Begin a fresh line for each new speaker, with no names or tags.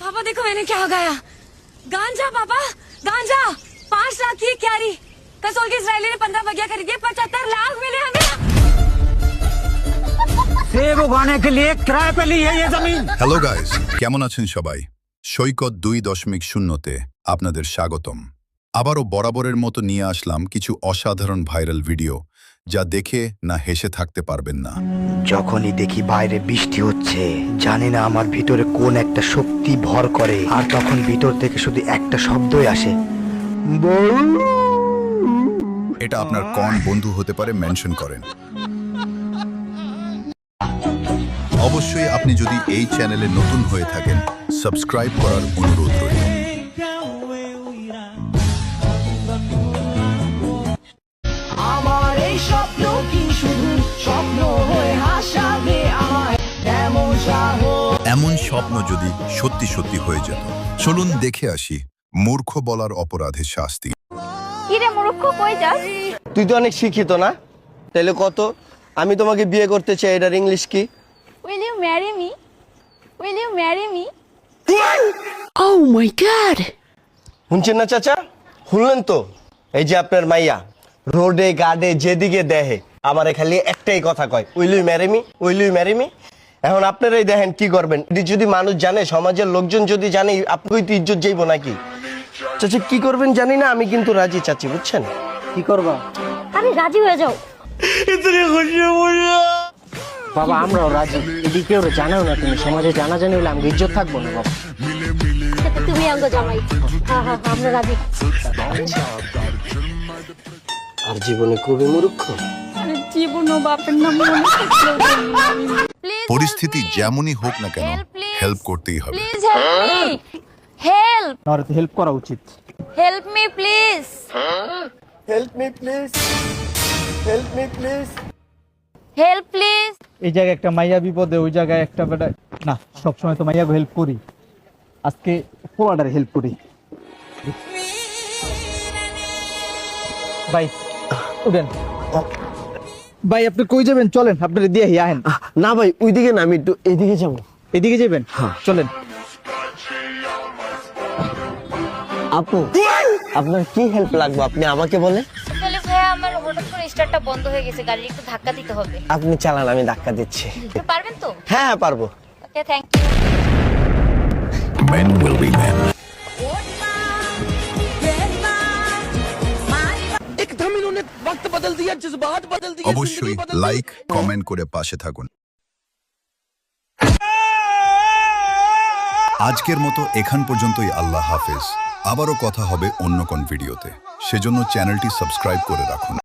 पापा देखो मैंने क्या गाया। गांजा पापा, गांजा। 5 लाख की क्यारी। कसौल के इसराइली ने 15 बगिया खरीदी, 75 लाख मिले हमें।
सेब उगाने के लिए किराए पे ली है ये जमीन।
হ্যালো গাইস, কেমন আছেন সবাই? সৈকত 2.0-তে আপনাদের স্বাগতম। আবারও বরাবরের মতো নিয়ে আসলাম কিছু অসাধারণ ভাইরাল ভিডিও, যা দেখে না হেসে থাকতে পারবেন না।
যখনই দেখি বাইরে বৃষ্টি হচ্ছে, জানি না আমার ভিতরে কোন একটা শক্তি ভর করে, আর তখন ভিতর থেকে শুধু একটা শব্দই আসে,
এটা আপনার কোন বন্ধু হতে পারে মেনশন করেন। অবশ্যই আপনি যদি এই চ্যানেলে নতুন হয়ে থাকেন, সাবস্ক্রাইব করার অনুরোধ রইল।
আমার এই স্বপ্ন কি শুধু স্বপ্ন হয়ে হাসাবে আমায়, এমন সাহস।
এমন স্বপ্ন যদি সত্যি সত্যি হয়ে যেত, চলুন দেখে আসি মূর্খ বলার অপরাধে শাস্তি।
কিরে মূর্খ, কই যাস?
তুই তো অনেক শিক্ষিত না, তাহলে কত আমি তোমাকে বিয়ে করতে চাই, এটার ইংলিশ কি?
Will you marry me? Will you marry me?
শুনছেন না চাচা? শুনলেন তো? এই যে আপনার মাইয়া রোডে গাডে যেদিকে দেহে আমারে খালি একটাই কথা কয়, will you marry me, will you marry me. এখন আপনারাই দেখেন কি করবেন। এটি যদি মানুষ জানে, সমাজের লোকজন যদি জানে, আপনাকেই তো ইজ্জত যাইব নাকি? চাচা কি করবেন জানি না, আমি কিন্তু রাজি চাচি, বুঝছেন?
কি করবা?
আরে রাজি হয়ে যাও।
বাবা আমরাও রাজি। এদিকে ওরা জানাও না, তুমি সমাজে জানা জানি হলে আমি ইজ্জত থাকবো না বাবা।
তুমি আঙ্গ জামাই। হ্যাঁ হ্যাঁ আমরা রাজি।
আর জীবনে খুবই মূর্খ।
জীবনও বাপের নাম প্লিজ
পরিস্থিতি যেমনই হোক না কেন, হেল্প করতেই হবে।
Please help me. হেল্প
আর তো হেল্প করা উচিত।
Help me please.
Help me please, help me please.
Help please.
এই জায়গায় একটা মাইয়া বিপদে, ওই জায়গায় একটা বেটা না, সবসময় তো মাইয়াকে হেল্প করি, আজকে পোলাডারে হেল্প করি। ভাই উঠেন। ভাই আপনি কই যাবেন? চলেন আপনার দিয়ে আহেন।
না ভাই ওইদিকে না, আমি একটু এদিকে যাবো।
এদিকে যাবেন? চলেন।
আপু আপনার কি হেল্প লাগবে আপনি আমাকে বলেন।
তাহলে ভাইয়া আমার হঠাৎ করে স্টার্টটা বন্ধ হয়ে গেছে, গাড়ি একটু ধাক্কা দিতে হবে।
আপনি চালান, আমি ধাক্কা দিচ্ছি।
আপনি পারবেন তো?
হ্যাঁ হ্যাঁ পারবো।
Okay thank you.
Men will be men. অবশ্যই লাইক কমেন্ট করে পাশে থাকুন। আজকের মতো এখান পর্যন্তই। আল্লাহ হাফেজ। আবারও কথা হবে অন্য কোন ভিডিওতে, সেজন্য চ্যানেলটি সাবস্ক্রাইব করে রাখুন।